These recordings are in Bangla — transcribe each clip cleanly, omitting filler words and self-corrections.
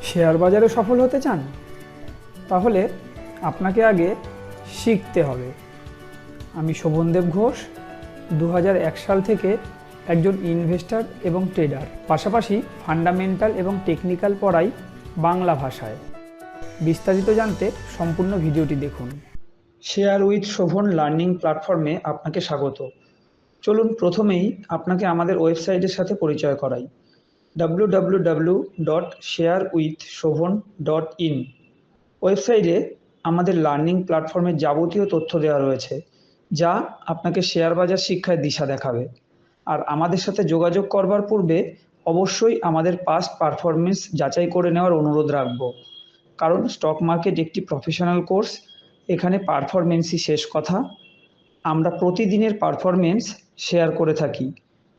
শেয়ার বাজারে সফল হতে চান? তাহলে আপনাকে আগে শিখতে হবে। আমি শোভনদেব ঘোষ, 2001 সাল থেকে একজন ইনভেস্টর এবং ট্রেডার, পাশাপাশি ফান্ডামেন্টাল এবং টেকনিক্যাল পড়াই বাংলা ভাষায়। বিস্তারিত জানতে সম্পূর্ণ ভিডিওটি দেখুন। শেয়ার উইথ শোভন লার্নিং প্ল্যাটফর্মে আপনাকে স্বাগত। চলুন প্রথমেই আপনাকে আমাদের ওয়েবসাইটের সাথে পরিচয় করাই। www.sharewithshobhan.in ওয়েবসাইটে আমাদের লার্নিং প্ল্যাটফর্মের যাবতীয় তথ্য দেওয়া রয়েছে, যা আপনাকে শেয়ার বাজার শিক্ষায় দিশা দেখাবে। আর আমাদের সাথে যোগাযোগ করবার পূর্বে অবশ্যই আমাদের পাস্ট পারফরমেন্স যাচাই করে নেওয়ার অনুরোধ রাখব, কারণ স্টক মার্কেট একটি প্রফেশনাল কোর্স। এখানে পারফরমেন্সই শেষ কথা। আমরা প্রতিদিনের পারফরমেন্স শেয়ার করে থাকি।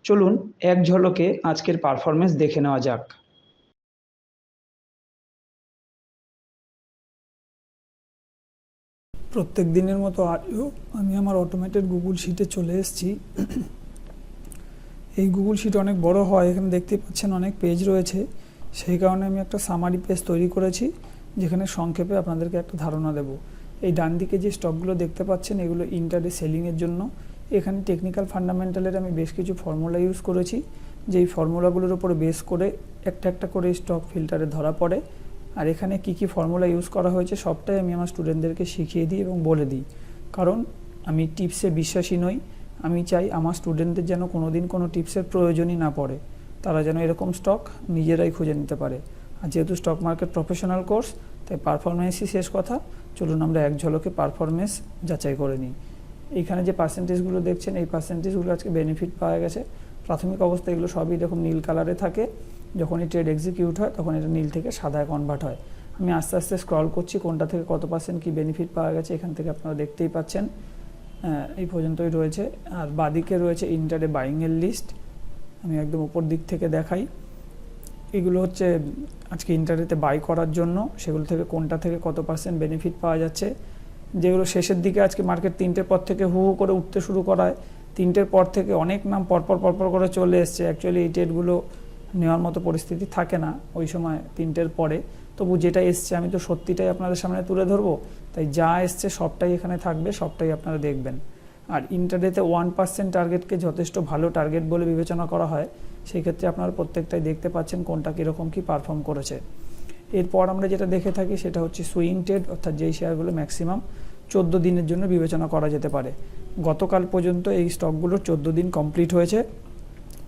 চলুন এক ঝলকে আজকের পারফরমেন্স দেখে নেওয়া যাক। প্রত্যেক দিনের মতো আজও আমি আমার অটোমেটেড গুগল শিটে চলে এসেছি। এই গুগল শিট অনেক বড় হয়, এখানে দেখতে পাচ্ছেন অনেক পেজ রয়েছে। সেই কারণে আমি একটা সামারি পেজ তৈরি করেছি, যেখানে সংক্ষেপে আপনাদেরকে একটা ধারণা দেব। এই ডান দিকে যে স্টকগুলো দেখতে পাচ্ছেন, এগুলো ইন্টারডে সেলিংয়ের জন্য। এখানে টেকনিক্যাল ফান্ডামেন্টালের আমি বেশ কিছু ফর্মুলা ইউজ করেছি, যেই ফর্মুলাগুলোর উপরে বেস করে একটা একটা করে স্টক ফিল্টারে ধরা পড়ে। আর এখানে কি কি ফর্মুলা ইউজ করা হয়েছে সবটাই আমি আমার স্টুডেন্টদেরকে শিখিয়ে দিই এবং বলে দিই, কারণ আমি টিপসে বিশ্বাসী নই। আমি চাই আমার স্টুডেন্টদের যেন কোনো দিন কোনো টিপসের প্রয়োজনই না পড়ে, তারা যেন এরকম স্টক নিজেরাই খুঁজে নিতে পারে। আর যেহেতু স্টক মার্কেট প্রফেশনাল কোর্স, তাই পারফরমেন্সই শেষ কথা। চলুন আমরা এক ঝলকে পারফরমেন্স যাচাই করে নিই। এইখানে যে পার্সেন্টেজগুলো দেখছেন, এই পার্সেন্টেজগুলো আজকে বেনিফিট পাওয়া গেছে। প্রাথমিক অবস্থায় এগুলো সবই এরকম নীল কালারে থাকে, যখনই ট্রেড এক্সিকিউট হয় তখন এটা নীল থেকে সাদায় কনভার্ট হয়। আমি আস্তে আস্তে স্ক্রল করছি কোনটা থেকে কত পার্সেন্ট কী বেনিফিট পাওয়া গেছে, এখান থেকে আপনারা দেখতেই পাচ্ছেন। এই পর্যন্তই রয়েছে। আর বাদিকে রয়েছে ইন্টারডে বাইংয়ের লিস্ট। আমি একদম উপর দিক থেকে দেখাই। এগুলো হচ্ছে আজকে ইন্টারডেতে বাই করার জন্য, সেগুলো থেকে কোনটা থেকে কত পার্সেন্ট বেনিফিট পাওয়া যাচ্ছে। যেগুলো শেষের দিকে আজকে মার্কেট 3টের পর থেকে হু হু করে উঠতে শুরু করায়, 3টের পর থেকে অনেক নাম পরপর করে চলে এসছে। অ্যাকচুয়ালি এই ট্রেডগুলো নেওয়ার মতো পরিস্থিতি থাকে না ওই সময় 3টের পরে। তবু যেটা এসছে আমি তো সত্যিটাই আপনাদের সামনে তুলে ধরবো, তাই যা এসছে সবটাই এখানে থাকবে, সবটাই আপনারা দেখবেন। আর ইন্টারডেতে 1% টার্গেটকে যথেষ্ট ভালো টার্গেট বলে বিবেচনা করা হয়। সেই ক্ষেত্রে আপনারা প্রত্যেকটাই দেখতে পাচ্ছেন কোনটা কীরকম কী পারফর্ম করেছে। এরপর আমরা যেটা দেখে থাকি সেটা হচ্ছে সুইং ট্রেড, অর্থাৎ যেই শেয়ারগুলো ম্যাক্সিমাম 14 দিনের জন্য বিবেচনা করা যেতে পারে। গতকাল পর্যন্ত এই স্টকগুলোর 14 দিন কমপ্লিট হয়েছে।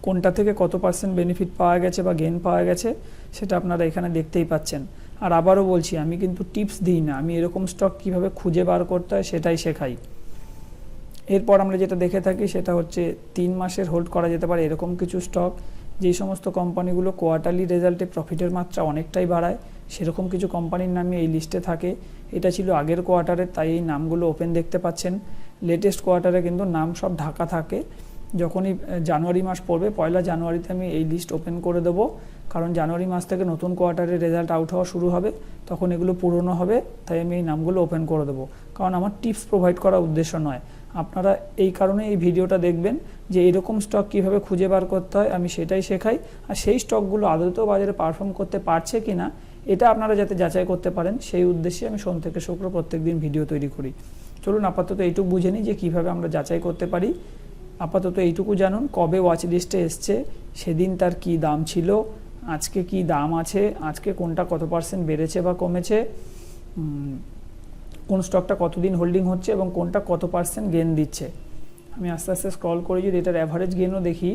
কোনটা থেকে কত পার্সেন্ট বেনিফিট পাওয়া গেছে বা গেইন পাওয়া গেছে সেটা আপনারা এখানে দেখতেই পাচ্ছেন। আর আবারও বলছি, আমি কিন্তু টিপস দিই না, আমি এরকম স্টক কিভাবে খুঁজে বার করতে হয় সেটাই শেখাই। এরপর আমরা যেটা দেখে থাকি সেটা হচ্ছে 3 মাসের হোল্ড করা যেতে পারে এরকম কিছু স্টক। যেই সমস্ত কোম্পানিগুলো কোয়ার্টারলি রেজাল্টে প্রফিটের মাত্রা অনেকটাই বাড়ায়, সেরকম কিছু কোম্পানির নামই এই লিস্টে থাকে। এটা ছিল আগের কোয়ার্টারে, তাই এই নামগুলো ওপেন দেখতে পাচ্ছেন। লেটেস্ট কোয়ার্টারে কিন্তু নাম সব ঢাকা থাকে। যখনই জানুয়ারি মাস পড়বে, 1 জানুয়ারিতে আমি এই লিস্ট ওপেন করে দেবো, কারণ জানুয়ারি মাস থেকে নতুন কোয়ার্টারের রেজাল্ট আউট হওয়া শুরু হবে, তখন এগুলো পুরনো হবে। তাই আমি এই নামগুলো ওপেন করে দেবো, কারণ আমার টিপস প্রোভাইড করার উদ্দেশ্য নয়। আপনারা এই কারণে এই ভিডিওটা দেখবেন যে এরকম স্টক কীভাবে খুঁজে বার করতে হয় আমি সেটাই শেখাই। আর সেই স্টকগুলো আদতেও বাজারে পারফর্ম করতে পারছে কি না এটা আপনারা যাতে যাচাই করতে পারেন, সেই উদ্দেশ্যে আমি সোম থেকে শুক্র প্রত্যেক দিন ভিডিও তৈরি করি। চলুন আপাতত এইটুকু বুঝে নিই যে কীভাবে আমরা যাচাই করতে পারি। আপাতত এইটুকু জানুন, কবে ওয়াচ লিস্টে এসছে, সেদিন তার কি দাম ছিল, আজকে কি দাম আছে, আজকে কোনটা কত পার্সেন্ট বেড়েছে বা কমেছে, কোন স্টকটা কতদিন হোল্ডিং হচ্ছে এবং কোনটা কত পার্সেন্ট গেন দিচ্ছে। আমি আস্তে আস্তে স্ক্রল করে যদি এটার অ্যাভারেজ গেনও দেখি,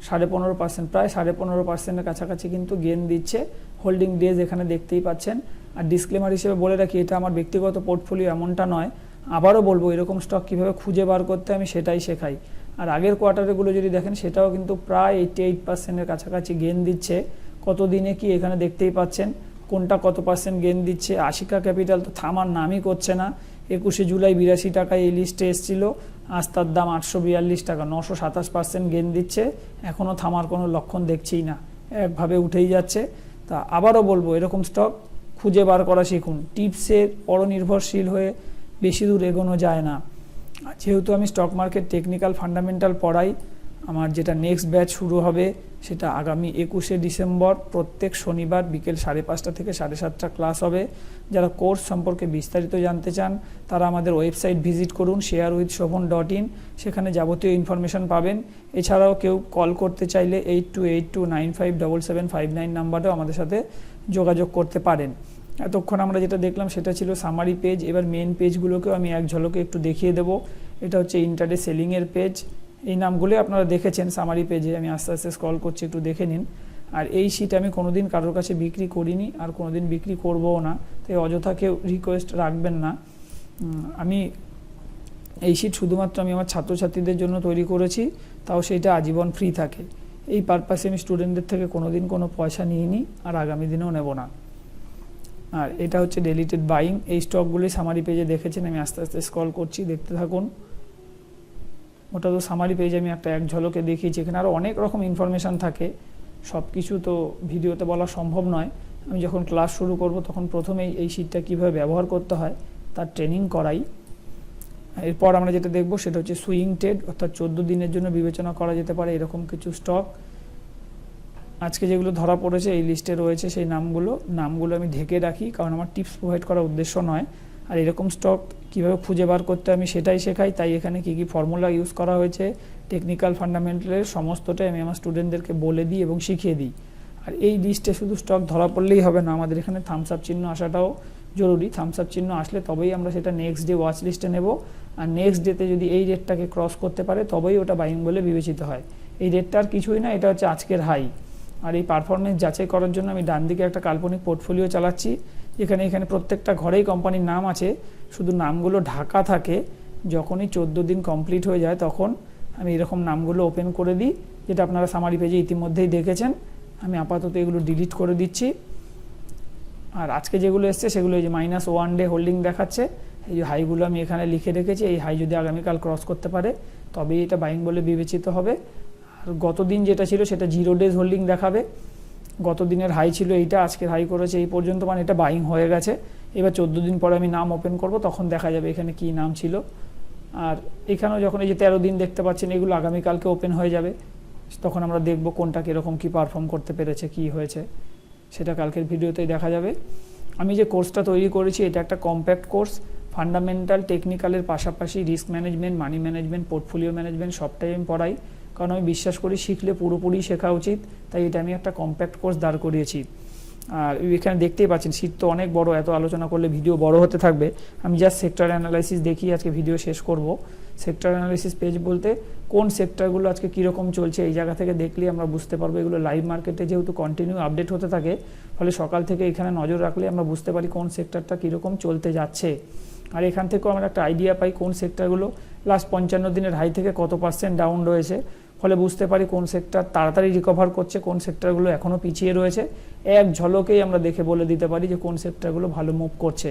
15.5%, প্রায় 15.5%-এর কাছাকাছি কিন্তু গেন দিচ্ছে। হোল্ডিং ডেজ এখানে দেখতেই পাচ্ছেন। আর ডিসক্লেমার হিসেবে বলে রাখি, এটা আমার ব্যক্তিগত পোর্টফোলিও এমনটা নয়। আবারও বলবো, এরকম স্টক কীভাবে খুঁজে বার করতে আমি সেটাই শেখাই। আর আগের কোয়ার্টারগুলো যদি দেখেন, সেটাও কিন্তু প্রায় 88%-এর কাছাকাছি গেন দিচ্ছে। কত দিনে কি এখানে দেখতেই পাচ্ছেন কোনটা কত পার্সেন্ট গেন দিচ্ছে। আশিকা ক্যাপিটাল তো থামার নামই করছে না। 21 জুলাই 82 টাকায় এই লিস্টে এসেছিল, আজ তার দাম 842 টাকা, 927% গেন দিচ্ছে। এখনও থামার কোনো লক্ষণ দেখছিই না, একভাবে উঠেই যাচ্ছে। তা আবারও বলবো, এরকম স্টক খুঁজে বার করা শিখুন। টিপসের পরনির্ভরশীল হয়ে বেশি দূর এগোনো যায় না। যেহেতু আমি স্টক মার্কেট টেকনিক্যাল ফান্ডামেন্টাল পড়াই, আমার যেটা নেক্সট ব্যাচ শুরু হবে সেটা আগামী 21শে ডিসেম্বর প্রত্যেক শনিবার বিকেল 5:30 থেকে 7:30 ক্লাস হবে। যারা কোর্স সম্পর্কে বিস্তারিত জানতে চান তারা আমাদের ওয়েবসাইট ভিজিট করুন sharewithshobhan.in, সেখানে যাবতীয় ইনফরমেশন পাবেন। এছাড়াও কেউ কল করতে চাইলে 8282957759 নাম্বারেও আমাদের সাথে যোগাযোগ করতে পারেন। এতক্ষণ আমরা যেটা দেখলাম সেটা ছিল সামারি পেজ। এবার মেন পেজগুলোকেও আমি এক ঝলকে একটু দেখিয়ে দেবো। এটা হচ্ছে ইন্টারডে সেলিংয়ের পেজ। এই নামগুলোই আপনারা দেখেছেন সামারি পেজে, আমি আস্তে আস্তে স্ক্রল করছি, একটু দেখে নিন। আর এই শিট আমি কোনোদিন কারোর কাছে বিক্রি করিনি আর কোনোদিন বিক্রি করবও না, তাই অযথা কেউ রিকোয়েস্ট রাখবেন না। আমি এই শিট শুধুমাত্র আমি আমার ছাত্রছাত্রীদের জন্য তৈরি করেছি, তাও সেইটা আজীবন ফ্রি থাকে। এই পারপাসে আমি স্টুডেন্টদের থেকে কোনোদিন কোনো পয়সা নিইনি আর আগামী দিনেও নেব না। আর এটা হচ্ছে ডেলিটেড বাইং। এই স্টকগুলি সামারি পেজে দেখেছেন, আমি আস্তে আস্তে স্ক্রল করছি, দেখতে থাকুন। ওটা তো সামারি পেজ আমি একটা এক ঝলকে দেখিয়েছি। এখানে আরও অনেক রকম ইনফরমেশান থাকে, সব কিছু তো ভিডিওতে বলা সম্ভব নয়। আমি যখন ক্লাস শুরু করব তখন প্রথমেই এই শিটটা কীভাবে ব্যবহার করতে হয় তার ট্রেনিং করাই। এরপর আমরা যেটা দেখব সেটা হচ্ছে সুইং ট্রেড, অর্থাৎ 14 দিনের জন্য বিবেচনা করা যেতে পারে এরকম কিছু স্টক। আজকে যেগুলো ধরা পড়েছে এই লিস্টে রয়েছে সেই নামগুলো আমি ঢেকে রাখি, কারণ আমার টিপস প্রোভাইড করার উদ্দেশ্য নয়। আর এরকম স্টক কীভাবে খুঁজে বার করতে আমি সেটাই শেখাই, তাই এখানে কী কী ফর্মুলা ইউজ করা হয়েছে, টেকনিক্যাল ফান্ডামেন্টালের সমস্তটাই আমি আমার স্টুডেন্টদেরকে বলে দিই এবং শিখিয়ে দিই। আর এই লিস্টে শুধু স্টক ধরা পড়লেই হবে না, আমাদের এখানে থামস আপ চিহ্ন আসাটাও জরুরি। থামস আপ চিহ্ন আসলে তবেই আমরা সেটা নেক্সট ডে ওয়াচ লিস্টে নেব। আর নেক্সট ডেতে যদি এই রেটটাকে ক্রস করতে পারে তবেই ওটা বাইং বলে বিবেচিত হয়। এই রেটটা আর কিছুই না, এটা হচ্ছে আজকের হাই। আর এই পারফরমেন্স যাচাই করার জন্য আমি ডান দিকে একটা কাল্পনিক পোর্টফোলিও চালাচ্ছি, এখানে প্রত্যেকটা ঘরেই কোম্পানির নাম আছে, শুধু নামগুলো ঢাকা থাকে। যখনই 14 দিন কমপ্লিট হয়ে যায় তখন আমি এরকম নামগুলো ওপেন করে দিই, যেটা আপনারা সামারি পেজে ইতিমধ্যেই দেখেছেন। আমি আপাতত এগুলো ডিলিট করে দিচ্ছি। আর আজকে যেগুলো এসছে সেগুলো এই যে -1 ডে হোল্ডিং দেখাচ্ছে, এই যে হাইগুলো আমি এখানে লিখে রেখেছি। এই হাই যদি আগামীকাল ক্রস করতে পারে তবেই এটা বাইং বলে বিবেচিত হবে। আর গত দিন যেটা ছিল সেটা 0 ডেজ হোল্ডিং দেখাবে। গত দিনের হাই ছিল এইটা, আজকের হাই করেছে এই পর্যন্ত, মানে এটা বাইং হয়ে গেছে। এবার 14 দিন পরে আমি নাম ওপেন করব, তখন দেখা যাবে এখানে কি নাম ছিল। আর এখানেও যখন এই যে 13 দিন দেখতে পাচ্ছেন এগুলো আগামীকালকে ওপেন হয়ে যাবে, তখন আমরা দেখব কোনটা কীরকম কী পারফর্ম করতে পেরেছে, কি হয়েছে সেটা কালকের ভিডিওতেই দেখা যাবে। আমি যে কোর্সটা তৈরি করেছি এটা একটা কম্প্যাক্ট কোর্স, ফান্ডামেন্টাল টেকনিক্যালের পাশাপাশি risk management, money management, portfolio management সবটাই আমি পড়াই, কারণ আমি বিশ্বাস করি শিখলে পুরোপুরি শেখা উচিত। তাই এটা আমি একটা কম্প্যাক্ট কোর্স দাঁড় করিয়েছি। আর এখানে দেখতেই পাচ্ছেন শীট তো অনেক বড়, এত আলোচনা করলে ভিডিও বড় হতে থাকবে। আমি জাস্ট সেক্টর অ্যানালাইসিস দেখিয়ে আজকে ভিডিও শেষ করব। সেক্টর অ্যানালাইসিস পেজ বলতে কোন সেক্টরগুলো আজকে কীরকম চলছে এই জায়গা থেকে দেখলেই আমরা বুঝতে পারবো। এগুলো লাইভ মার্কেটে যেহেতু কন্টিনিউ আপডেট হতে থাকে, ফলে সকাল থেকে এখানে নজর রাখলে আমরা বুঝতে পারি কোন সেক্টরটা কীরকম চলতে যাচ্ছে। আর এখান থেকেও আমরা একটা আইডিয়া পাই কোন সেক্টরগুলো লাস্ট 55 দিনের হাই থেকে কত % ডাউন রয়েছে, ফলে বুঝতে পারি কোন সেক্টর তাড়াতাড়ি রিকভার করছে, কোন সেক্টরগুলো এখনও পিছিয়ে রয়েছে। এক ঝলকেই আমরা দেখে বলে দিতে পারি যে কোন সেক্টরগুলো ভালো মুভ করছে।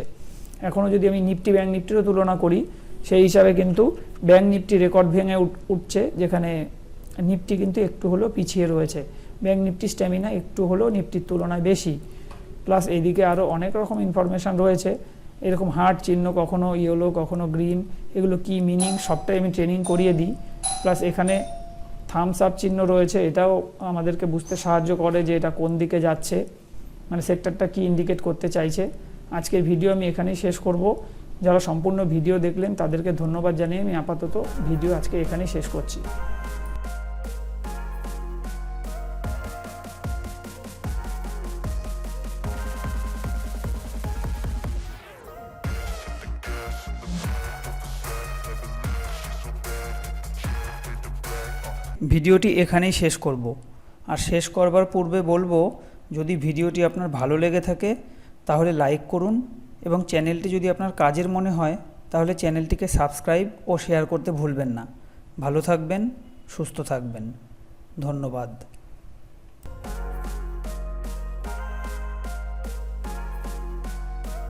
এখনও যদি আমি নিফটি ব্যাঙ্ক নিফটিরও তুলনা করি, সেই হিসাবে কিন্তু ব্যাঙ্ক নিফটি রেকর্ড ভেঙে উঠছে, যেখানে নিফটি কিন্তু একটু হলেও পিছিয়ে রয়েছে। ব্যাঙ্ক নিফটি স্ট্যামিনা একটু হলেও নিফটির তুলনায় বেশি। প্লাস এদিকে আরও অনেক রকম ইনফরমেশান রয়েছে, এরকম হার্ট চিহ্ন, কখনো ইয়েলো কখনো গ্রিন, এগুলো কি মিনিং সবটাই আমি ট্রেনিং করিয়ে দিই। প্লাস এখানে থামস আপ চিহ্ন রয়েছে, এটাও আমাদেরকে বুঝতে সাহায্য করে যে এটা কোন দিকে যাচ্ছে, মানে সেক্টরটা কি ইন্ডিকেট করতে চাইছে। আজকের ভিডিও আমি এখানেই শেষ করব। যারা সম্পূর্ণ ভিডিও দেখলেন তাদেরকে ধন্যবাদ জানিয়ে আমি আপাতত ভিডিও আজকে এখানেই শেষ করছি। ভিডিওটি এখানেই শেষ করব। আর শেষ করবার পূর্বে বলবো, যদি ভিডিওটি আপনার ভালো লেগে থাকে তাহলে লাইক করুন, এবং চ্যানেলটি যদি আপনার কাজের মনে হয় তাহলে চ্যানেলটিকে সাবস্ক্রাইব ও শেয়ার করতে ভুলবেন না। ভালো থাকবেন, সুস্থ থাকবেন, ধন্যবাদ।